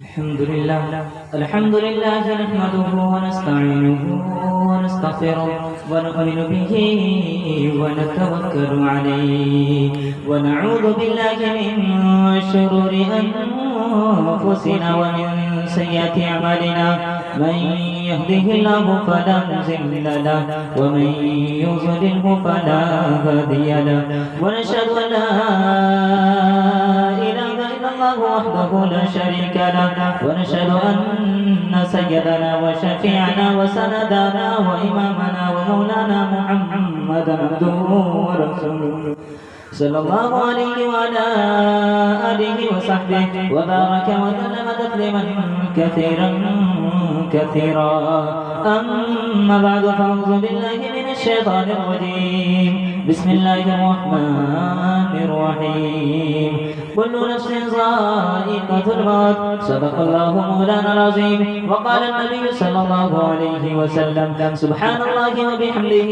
الحمد لله نحمده ونستعينه ونستغفره ونؤمن به ونتوكل عليه ونعوذ بالله من شرور أنفسنا ومن سيئات أعمالنا من يهده الله فلا مضل له ومن يضلله فلا هادي له ونشهد أن لا إله إلا الله وحده لا شريك له ونشهد أن سيدنا وشفيعنا وسندنا وإمامنا ومولانا محمدا عبده ورسوله صلى الله عليه وعلى آله وصحبه وبارك وسلم تسليما كثيرا أما بعد فأعوذ بالله من الشيطان الرجيم بسم الله الرحمن الرحيم كل نفس ذائقة الموت صدق الله مولانا العظيم وقال النبي صلى الله عليه وسلم سبحان الله وبحمده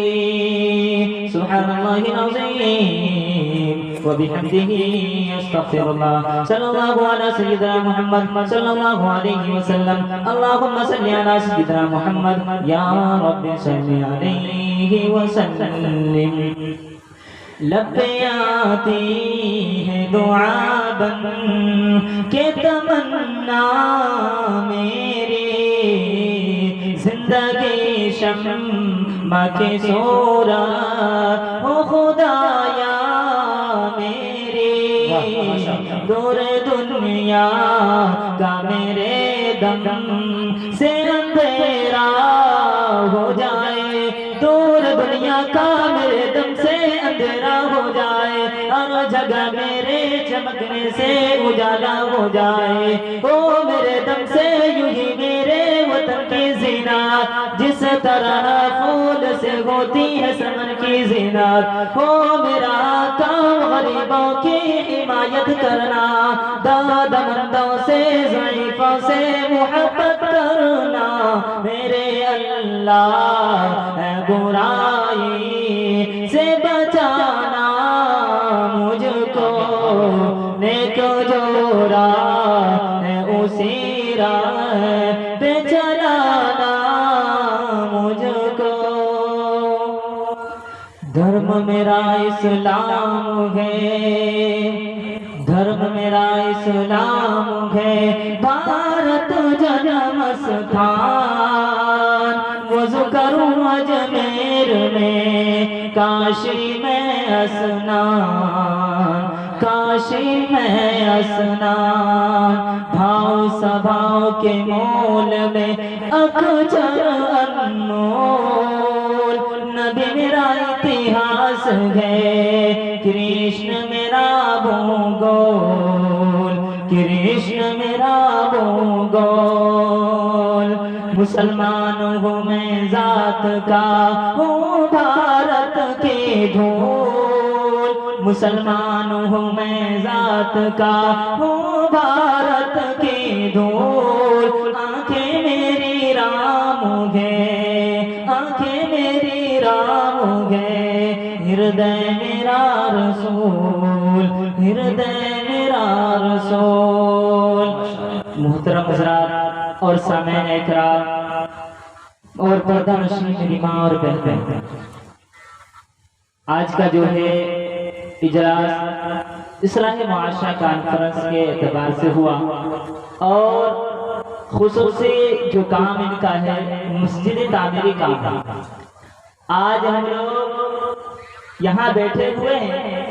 سبحان الله العظيم وبحمده استغفر الله صلى الله على سيدنا محمد صلى الله عليه وسلم اللهم صل على سيدنا محمد يا رب صل عليه وسلم لب آتی ہے دعا بن کے تمنا میری زندگی شمع کے سورا ہو خدایا میری دور دنیا کا میرے دم سے اندھیرا ہو جائے دور دنیا کا میرے دم سے اندھیرا ہو جائے ہر جگہ میرے چمکنے سے اجالا ہو جائے او میرے دم سے یوں ہی میرے وطن کی زینت جس طرح پھول سے ہوتی ہے سمن کی زینت او میرا کام غریبوں کی حمایت کرنا داد مندوں سے ضعیفوں سے محبت کرنا میرے اللہ ہے برائی سے بچانا مجھ کو نیک جو راہ ہے اسی راہ پہ چلانا مجھ کو دھرم میرا اسلام ہے دھرم میرا اسلام ہے بھارت جنم ستھان وضو کروں اجمیر میں کاشی میں اسنان کاشی میں اسنان بھاؤ سبھاؤ کے مول میں اکچر انمول نبی میرا اتہاس ہے کرشن میرا بھونگول کرشن میرا بھونگول مسلمان ہوں میں ذات کا ہوں بھارت کی دھول مسلمان ہوں میں ذات کا ہوں بھارت کی دھول آنکھیں میری رام ہے آنکھیں میری رام ہے ہردے میرا رسول ہردے میرا رسول محترم حضرات اور سامعین اکرام اور پردہ نشین میری ماں اور بہن آج کا جو ہے اجلاس اصلاح معاشرہ کانفرنس کے اعتبار سے ہوا اور خصوصی جو کام ان کا ہے مسجد تعمیری کام ہے آج ہم لوگ یہاں بیٹھے ہوئے ہیں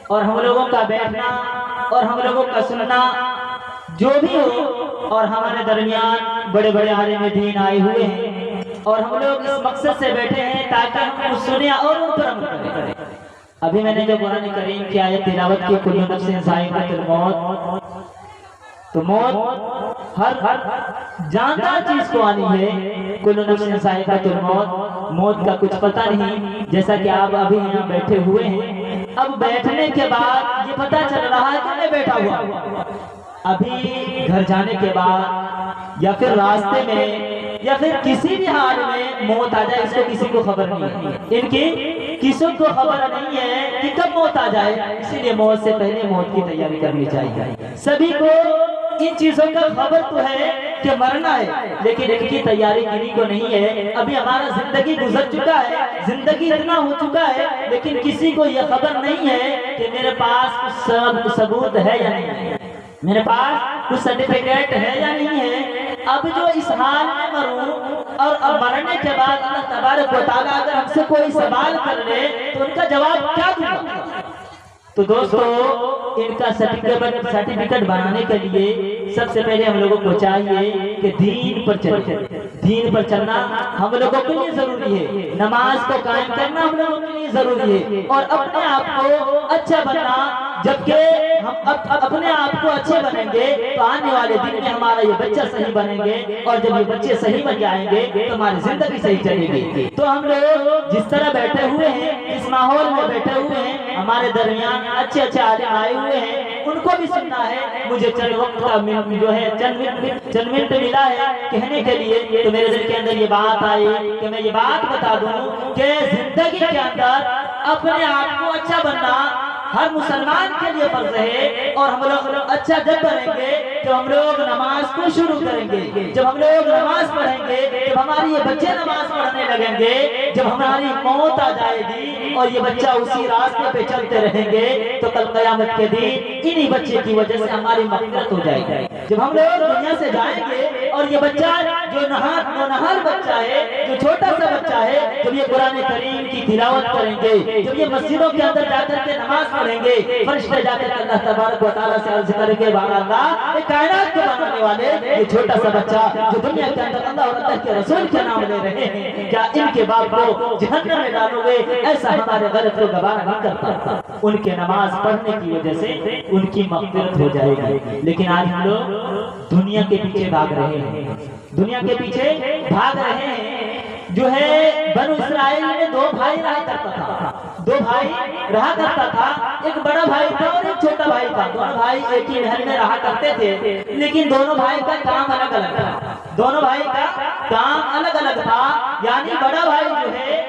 اور ہم لوگوں کا بیٹھنا اور ہم لوگوں کا سننا جو بھی ہو اور ہمارے درمیان بڑے بڑے عالم دین آئے ہوئے ہیں اور ہم لوگ اس مقصد سے بیٹھے ہیں تاکہ ہم سنیں اور ان پر عمل کریں ابھی میں نے جو قرآن کریم کی آیت تلاوت کی کل نفس ذائقۃ الموت تو موت ہر جاندار چیز کو آنی ہے کل نفس ذائقۃ الموت موت کا کچھ پتہ نہیں جیسا کہ آپ ابھی یہاں بیٹھے ہوئے ہیں اب بیٹھنے کے بعد یہ پتہ چل رہا ہے کہ میں بیٹھا ہوا ابھی گھر جانے کے بعد یا پھر راستے میں یا پھر کسی بھی حال میں موت آ جائے اس کو کسی کو خبر نہیں ہے ان کی کسی کو خبر نہیں ہے کہ کب موت آ جائے اسی لیے موت سے پہلے موت کی تیاری کرنی چاہیے سبھی کو ان چیزوں کا خبر تو ہے کہ مرنا ہے، لیکن ان کی تیاری کسی کو نہیں ہے۔ ابھی ہمارا زندگی گزر چکا ہے، زندگی اتنا ہو چکا ہے، لیکن کسی کو یہ خبر نہیں ہے کہ میرے پاس کچھ ثبوت ہے یا نہیں ہے، میرے پاس کچھ سرٹیفکیٹ ہے یا نہیں ہے۔ اب جو اس حال میں مروں اور اب مرنے کے بعد اللہ تبارک و تعالیٰ اگر ہم سے کوئی سوال کر لے تو ان کا جواب کیا دوں گا؟ تو دوستو ان کا سرٹیفکیٹ بنانے کے لیے سب سے پہلے ہم لوگوں کو چاہیے کہ دین پر چلیں۔ دین پر چلنا ہم لوگوں کے لیے ضروری ہے، نماز کو قائم کرنا ہم لوگوں کے لیے ضروری ہے، اور اپنے آپ کو اچھا بننا۔ جبکہ ہم اپنے آپ کو اچھے بنیں گے تو آنے والے دن میں ہمارا یہ بچہ صحیح بنیں گے، اور جب یہ بچے صحیح بن جائیں گے تو ہماری زندگی صحیح چلے گی۔ تو ہم لوگ جس طرح بیٹھے ہوئے ہیں، اس ماحول میں بیٹھے ہوئے ہیں، ہمارے درمیان اچھے اچھے عالم آئے ہوئے ہیں، ان کو بھی سننا ہے۔ مجھے چند وقت کا جو ہے چند منٹ ملا ہے کہنے کے لیے، تو میرے دل کے اندر یہ بات آئی کہ میں یہ بات بتا دوں کہ زندگی کے اندر اپنے آپ کو اچھا بننا ہر مسلمان کے لیے فرض ہے، اور ہم لوگ اچھا جب بنیں گے جب ہم لوگ نماز کو شروع کریں گے، جب ہم لوگ نماز پڑھیں گے، جب ہماری یہ بچے نماز پڑھنے لگیں گے، جب ہماری موت آ جائے گی اور یہ بچہ اسی راستے پہ چلتے رہیں گے، تو کل قیامت کے دن انہی بچے کی وجہ سے ہماری مغفرت ہو جائے گی۔ جب ہم لوگ دنیا سے جائیں گے اور یہ بچہ جو نہار بچہ ہے، جو چھوٹا سا بچہ ہے، جب یہ قرآن کریم کی تلاوت کریں گے، جب یہ مسجدوں کے اندر جا کر کے نماز پڑھیں گے، فرشتے جا کر اللہ تبارک و تعالیٰ سے عرض کریں گے بارہ اللہ، یہ کائنات کو بنانے والے یہ چھوٹا سا بچہ جو دنیا کے اندر اللہ اور اللہ کے رسول کے نام لے رہے ہیں، کیا ان کے باپ کو جہنم میں ڈالو گے؟ ایسا ہمارے غلط کو گوارا نہیں کرتا۔ ان کے نماز پڑھنے کی وجہ سے ان کی مغفرت ہو جائے گی۔ لیکن آج ہم لوگ دنیا کے پیچھے بھاگ رہے ہیں، دنیا کے پیچھے بھاگ رہے ہیں۔ جو ہے بنو اسرائیل میں دو بھائی رہا کرتا تھا، دو بھائی رہا کرتا تھا، ایک بڑا بھائی تھا اور ایک چھوٹا بھائی تھا۔ دونوں بھائی ایک ہی محل میں رہا کرتے تھے، لیکن دونوں بھائی کا کام الگ الگ تھا، دونوں بھائی کا کام الگ الگ تھا۔ یعنی بڑا بھائی جو ہے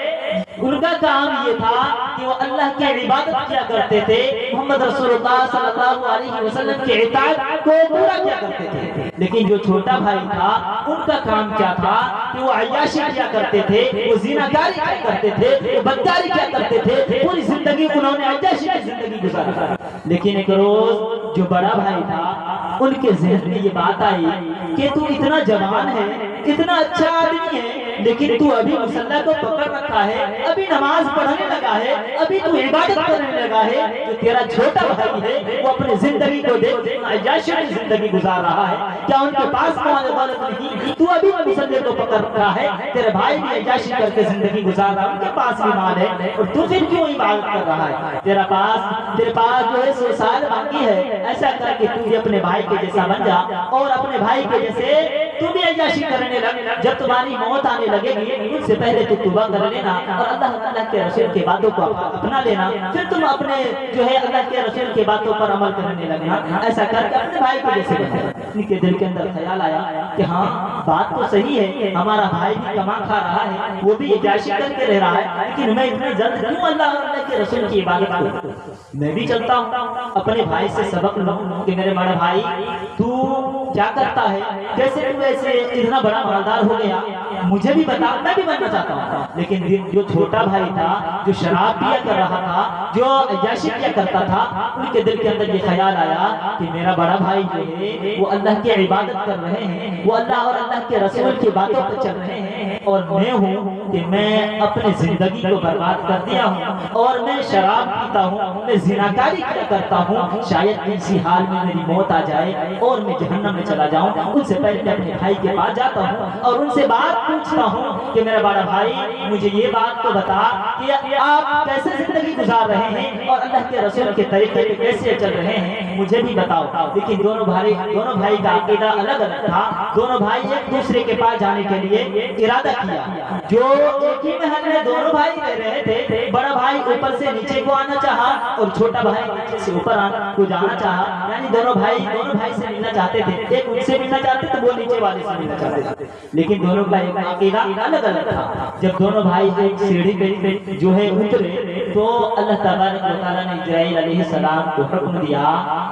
ان کا کام یہ تھا کہ وہ اللہ کی عبادت کیا کرتے تھے، محمد رسول اللہ صلی اللہ علیہ وسلم کی اطاعت کو پورا کیا کرتے تھے۔ لیکن جو چھوٹا بھائی تھا ان کا کام کیا تھا کہ وہ عیاشی کیا کرتے تھے، وہ زناکاری کیا کرتے تھے، وہ بدکاری کیا کرتے تھے، پوری زندگی انہوں نے عیاشی کی زندگی گزاری۔ لیکن ایک روز جو بڑا بھائی تھا ان کے ذہن میں یہ بات آئی کہ تو اتنا جوان ہے، اتنا اچھا آدمی ہے، لیکن تو ابھی مصلی کو پکڑ رکھا ہے، ابھی نماز پڑھنے لگا ہے، ابھی تو عبادت کرنے لگا ہے۔ جو تیرا چھوٹا بھائی ہے وہ اپنی زندگی کو دیکھ عیاشی کی زندگی گزار رہا ہے، کیا ان کے پاس مال دولت نہیں؟ تو ابھی مصلی کو پکڑ رکھا ہے، تیرے بھائی بھی عیاشی کر کے زندگی گزار رہا ہے، ان کے پاس بھی مال ہے، اور تو پھر کیوں عبادت کر رہا ہے؟ تیرے پاس جو ہے 100 سال باقی ہے، ایسا کر کے تو بھی اپنے بھائی کے جیسا بن جا، اور اپنے بھائی کے جیسے تو بھی عیاشی کرنے لگ۔ جب تمہاری موت آنے لگے گی ان سے پہلے تو توبہ کر لینا اور اللہ کے رسول کے باتوں کو اپنا لینا، پھر تم اپنے جو ہے اللہ کے رسول کے باتوں پر عمل کرنے لگنا۔ ایسا کر کے اپنے بھائی کے جیسے بن جا۔ ان کے دل کے اندر خیال آیا کہ ہاں بات تو صحیح ہے، ہمارا بھائی بھی کما کھا رہا ہے، وہ بھی عیاشی کر کے رہ رہا ہے، لیکن میں اتنے جلد کیوں اللہ اور اللہ کے رسول کی عبادت کروں؟ میں بھی چلتا ہوں اپنے بھائی سے سبق لوں کہ میرے بڑے بھائی تو کیا کرتا ہے، کیسے تو ایسے اتنا بڑا مالدار ہو گیا، مجھے بھی بتا، میں بھی بننا چاہتا ہوں۔ لیکن جو چھوٹا بھائی تھا، جو شراب پیا کر رہا تھا، جو عیاشی کیا کرتا تھا، ان کے دل کے اندر یہ خیال آیا کہ میرا بڑا بھائی جو ہے وہ اللہ کی عبادت کر رہے ہیں، وہ اللہ اور اللہ کے رسول کی باتوں پر چل رہے ہیں، اور میں ہوں کہ میں اپنی زندگی کو برباد کر دیا ہوں، اور میں شراب پیتا ہوں، میں زناکاری کیا کرتا ہوں، شاید اسی حال میں میری موت آ جائے اور میں جہنم میں چلا جاؤں۔ ان سے پہلے میں اپنے بھائی کے پاس جاتا ہوں اور ان سے بات پوچھتا ہوں کہ میرا بڑا بھائی مجھے یہ بات تو بتا کہ آپ کیسے زندگی گزار رہے ہیں اور اللہ کے رسول کے طریقے کیسے چل رہے ہیں، مجھے بھی بتاؤ۔ لیکن دونوں بھائی کا عقیدہ الگ الگ تھا، دونوں بھائی ایک دوسرے کے پاس جانے کے لیے ارادہ کیا۔ جو ایک ہی محل میں دونوں بھائی رہ رہے تھے، بڑا بھائی اوپر سے نیچے کو آنا چاہا اور چھوٹا بھائی نیچے سے اوپر کو جانا چاہا، یعنی دونوں بھائی سے ملنا چاہتے تھے، ایک ان سے ملنا چاہتے تھے، وہ نیچے والے سے ملنا چاہتے تھے، لیکن دونوں کا ایک عقیدہ الگ الگ تھا۔ جب دونوں بھائی ایک سیڑھی پہ جو ہے اترے تو اللہ تبارک و تعالیٰ نے جبرائیل علیہ السلام کو حکم دیا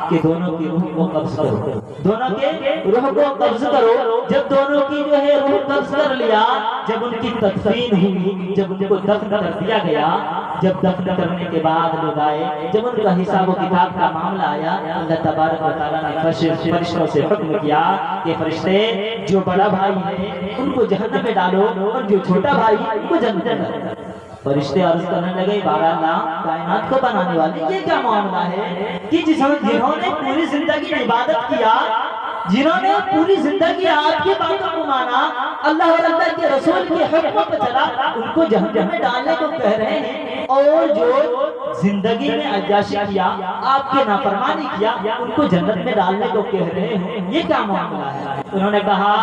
کہ دونوں کی روح کو قبض کرو، دونوں کے روح کو قبض کرو۔ جب دونوں کی جو ہے روح قبض کر لیا، جب ان کی تدفین ہوئی، جب ان کو دفن کر دیا گیا، جب دفن کرنے کے بعد لوگ آئے، جب ان کا حساب و کتاب کا معاملہ آیا، اللہ تبارک و تعالیٰ نے فرشتوں سے حکم کیا کہ فرشتے جو بڑا بھائی ہے ان کو جہنم میں ڈالو اور جو چھوٹا بھائی ان کو جنت میں ڈالو۔ فرشتے عرض کرنے لگے بارہ اللہ کائنات کو بنانے والے یہ کیا معاملہ ہے کہ جنہوں نے پوری زندگی عبادت کیا، جنہوں نے پوری زندگی آپ کی باتوں کو مانا، اللہ اور اللہ کے رسول کے حکموں پر چلا، ان کو جہنم میں ڈالنے کو کہہ رہے ہیں، اور جو زندگی میں عیاشی کیا، آپ کے نافرمانی کیا، ان کو جنت میں ڈالنے کو کہہ رہے ہیں، یہ کیا معاملہ ہے؟ انہوں نے کہا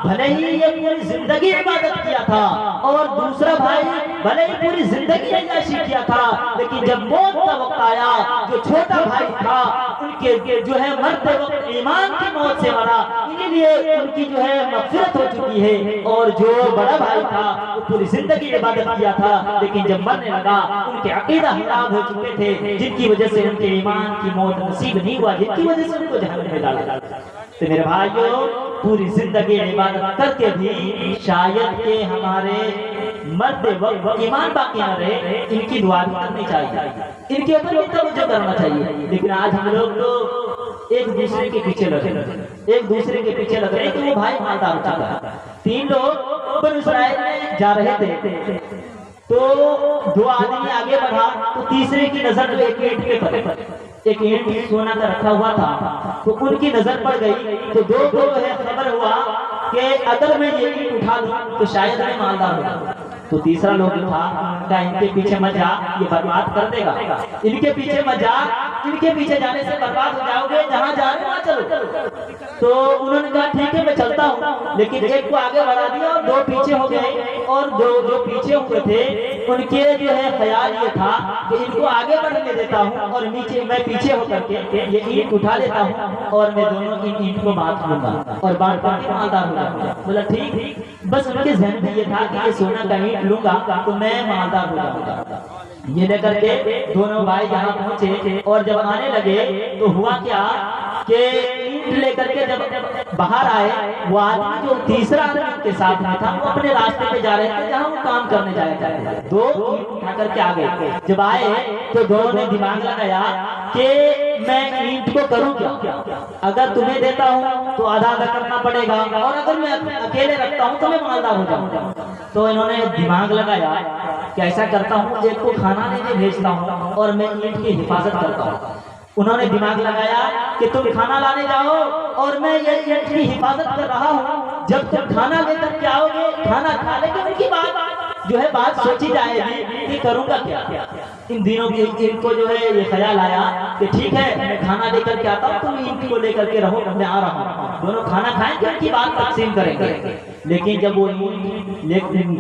بھلے ہی یہ پوری زندگی عبادت کیا تھا اور دوسرا بھائی بھلے ہی پوری زندگی عیاشی کیا تھا، لیکن جب موت کا وقت آیا جو چھوٹا بھائی تھا ان کے جو ہے مرتے وقت ایمان کی موت سے مرا، انہی لیے ان کی جو ہے مغفرت ہو چکی ہے، اور جو بڑا بھائی تھا وہ پوری زندگی عبادت کیا تھا لیکن جب مرنے لگا ان کے عقیدہ خراب ہو چکے تھے، جن کی وجہ سے ان کے ایمان کی موت نصیب نہیں ہوا، جن کی وجہ سے ان کو جہنم میں ڈالا۔ تو میرے بھائیوں پوری زندگی عبادت کر کے بھی شاید کہ ہمارے مرد وقت ایمان باقی نہ رہے، ان کی دعا بھی کرنی چاہیے، ان کے اوپر بھی توجہ کرنا چاہیے، لیکن آج ہم لوگ تو ایک دوسرے کے پیچھے لگ رہے ہیں کہ وہ بھائی مالدار ہو چکا ہے۔ 3 لوگ بنی اسرائیل میں جا رہے تھے تو 2 آدمی آگے بڑھا تو تیسرے کی نظر جو ایک اینٹ پہ پڑی، ایک اینٹ سونا کا رکھا ہوا تھا تو ان کی نظر پڑ گئی، تو 2 کو ہے خبر ہوا کہ اگر میں یہ اینٹ اٹھا لوں تو شاید میں مالدار ہو جاؤں۔ تو تیسرا لوگ تھا کہا ان کے پیچھے مت جا، یہ برباد کر دے گا، ان کے پیچھے مت جا، ان کے پیچھے جانے سے برباد ہو جاؤ گے، جہاں جا رہے وہاں چلو۔ تو انہوں نے کہا ٹھیک ہے میں چلتا ہوں، لیکن ایک کو آگے بڑھا دیا اور 2 پیچھے ہو گئے، اور جو پیچھے ہوئے تھے ان کے جو ہے خیال یہ تھا کہ ان کو آگے بڑھنے دیتا ہوں اور میں پیچھے ہو کر کے یہ اینٹ اٹھا لیتا ہوں اور میں دونوں کی اینٹ کو بانٹ لوں گا اور بانٹ کر کے مالدار ہو جاؤں گا۔ بولا ٹھیک، بس ان کے ذہن میں یہ تھا کہ یہ سونا کا اینٹ لوں گا تو میں مالدار ہو جاؤں گا۔ یہ لے کر کے دونوں بھائی جہاں پہنچے اور جب آنے لگے تو ہوا کیا کہ اینٹ لے کر کے جب باہر آئے، وہ آدمی جو تیسرا آدمی کے ساتھ میں تھا وہ اپنے راستے پہ جا رہے تھے جہاں وہ کام کرنے جایا کرتے تھے، 2 اینٹ اٹھا کر کے آگے جب آئے تو دونوں نے دماغ لگایا کہ میں اینٹ کو کروں کیا، اگر تمہیں دیتا ہوں تو آدھا کرنا پڑے گا اور اگر میں اکیلے رکھتا ہوں تو میں مالدار ہو جاؤں گا۔ تو انہوں نے دماغ لگایا کہ ایسا کرتا ہوں ایک کو کھانا لینے بھیجتا ہوں اور میں اینٹ کی حفاظت کرتا ہوں۔ انہوں نے دماغ لگایا کہ تم کھانا لانے جاؤ اور میں یہ اینٹ کی حفاظت کر رہا ہوں، جب تم کھانا لے کر کے آؤ گے کھانا کھا لے کے ان کی بات سوچی جائے گی کہ کروں گا کیا۔ ان دنوں ان کو جو ہے یہ خیال آیا کہ ٹھیک ہے میں کھانا لے کر کے آتا ہوں، تم اینٹ کو لے کر کے رہو، میں آ رہا ہوں، دونوں کھانا کھائیں گے ان کی بات تقسیم کریں گے۔ لیکن جب وہ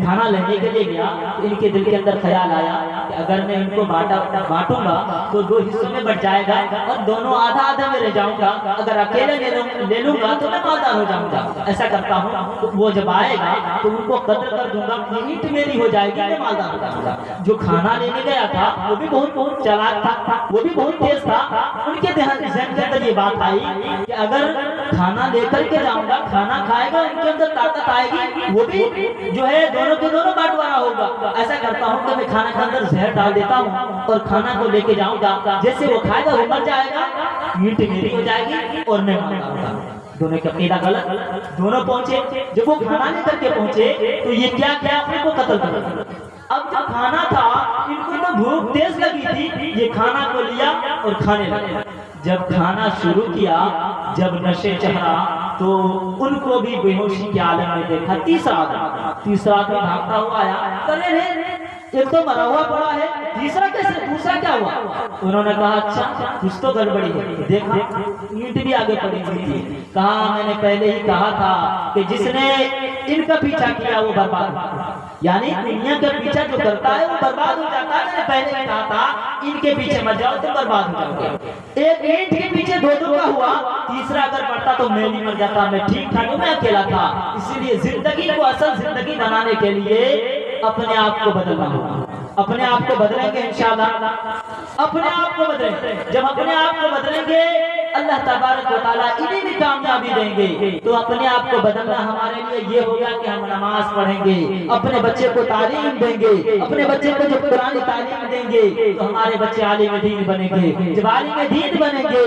کھانا لینے کے لیے گیا تو ان کے دل کے اندر خیال آیا کہ اگر میں ان کو بانٹوں گا تو 2 حصوں میں بٹ جائے گا اور دونوں آدھا آدھا میں رہ جاؤں گا، اگر اکیلے لے لوں گا تو میں مالدار ہو جاؤں گا۔ ایسا کرتا ہوں وہ جب آئے گا تو ان کو قدر کر دوں گا، اینٹ میری ہو جائے گی، میں مالدار ہو جاؤں گا۔ جو کھانا لینے گیا تھا وہ بھی بہت چالاک تھا، وہ بھی بہت تیز تھا، ان کے ذہن کے اندر یہ بات آئی کہ اگر کھانا لے کر کے جاؤں گا کھانا کھائے گا ان کے اندر طاقت آئے گی، وہ بھی جو ہے دونوں کے دونوں بانٹوانا ہوگا۔ ایسا کرتا ہوں کہ میں کھانا کے اندر زہر ڈال دیتا ہوں اور کھانا کو لے کے جاؤں گا، جیسے وہ کھائے گا وہ مر جائے گا، اینٹ میری ہو جائے گی اور میں مالدار ہوں گا۔ دونوں کا عقیدہ غلط، دونوں پہنچے، جب وہ کھانا لے کر کے پہنچے تو یہ کیا اپنے کو قتل کر دیا۔ اب جو کھانا تھا ان کو تو بھوک تیز لگی تھی، یہ کھانا کو لیا اور کھانے لگے۔ جب کھانا شروع کیا، جب نشے چڑھا تو ان کو بھی بے ہوشی کے عالم میں دیکھا۔ تیسرا آدمی بھاگتا ہوا آیا، ایک تو مرا ہوا پڑا ہے، تیسرا کیسے، دوسرا کیا ہوا؟ انہوں نے کہا اچھا کچھ تو گڑبڑی ہے، دیکھا اینٹ بھی آگے پڑی ہوئی تھی۔ کہا میں نے پہلے ہی کہا تھا کہ جس نے ان کا پیچھا کیا وہ برباد ہوا، یعنی دنیا کا پیچھا جو کرتا ہے وہ برباد ہو جاتا ہے۔ میں نے پہلے ہی کہا تھا ان کے پیچھے مت جاؤ تو برباد ہو جاؤ گے۔ ایک اینٹ کے پیچھے 2 کا ہوا، تیسرا اگر پڑتا تو میں نہیں مر جاتا، میں ٹھیک تھا تو میں اکیلا تھا۔ اسی لیے زندگی کو اصل زندگی بنانے کے لیے اپنے آپ کو بدلنا ہوگا۔ اپنے آپ کو بدلیں گے انشاءاللہ، اپنے آپ کو بدلیں، جب اپنے آپ کو بدلیں گے اللہ تبارک و تعالیٰ انہیں بھی کامیابی دیں گے۔ تو اپنے آپ کو بدلنا ہمارے لیے یہ ہوگا کہ ہم نماز پڑھیں گے، اپنے بچے کو تعلیم دیں گے، اپنے بچے کو جب قرآن تعلیم دیں گے تو ہمارے بچے عالم دین بنیں گے، جب عالم دین بنیں گے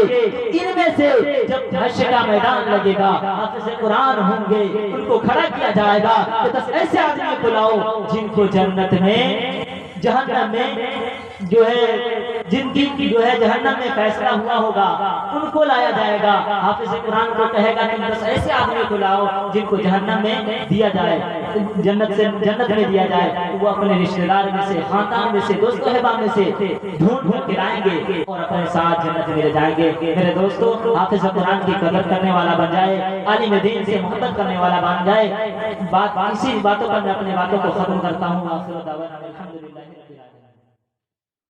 ان میں سے جب حشر کا میدان لگے گا حافظ قرآن ہوں گے، ان کو کھڑا کیا جائے گا کہ 10 ایسے آدمی کو لاؤ جن کو جنت میں جہنم میں جو ہے جن کی جو ہے جہنم میں فیصلہ ہوا ہوگا ان کو لایا جائے گا۔ حافظ قرآن کو کہے گا کہ 10 ایسے آدمی کو لاؤ جن کو جہنم میں دیا جائے، جنت میں دیا جائے، وہ اپنے رشتہ دار میں سے، خاندان میں سے، دوست و احباب میں سے ڈھونڈ کے لائیں گے اور اپنے ساتھ جنت میں لے جائیں گے۔ میرے دوستو، حافظ قرآن کی قدر کرنے والا بن جائے، عالم دین سے محبت کرنے والا بن جائے۔ اسی باتوں پر میں اپنے باتوں کو ختم کرتا ہوں۔ آخر دعوانا الحمدللہ۔